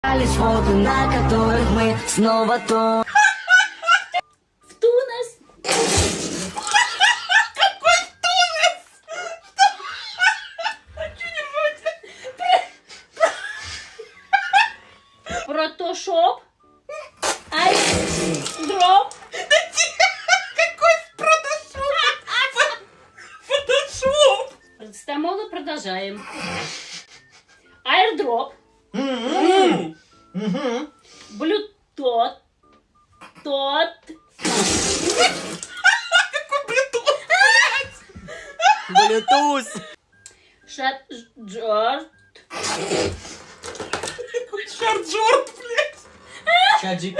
Фото, на которых мы снова то. В Тунис. Какой Тунис? Протошоп. Ай. Дроп. Какой фотошоп? Фотошоп. Стамолу продолжаем. Аирдроп. Блютот. Тот. Какой блютуз, блядь? Bluetooth. Шаджор. Какой шарджор, блядь? ChatGPT.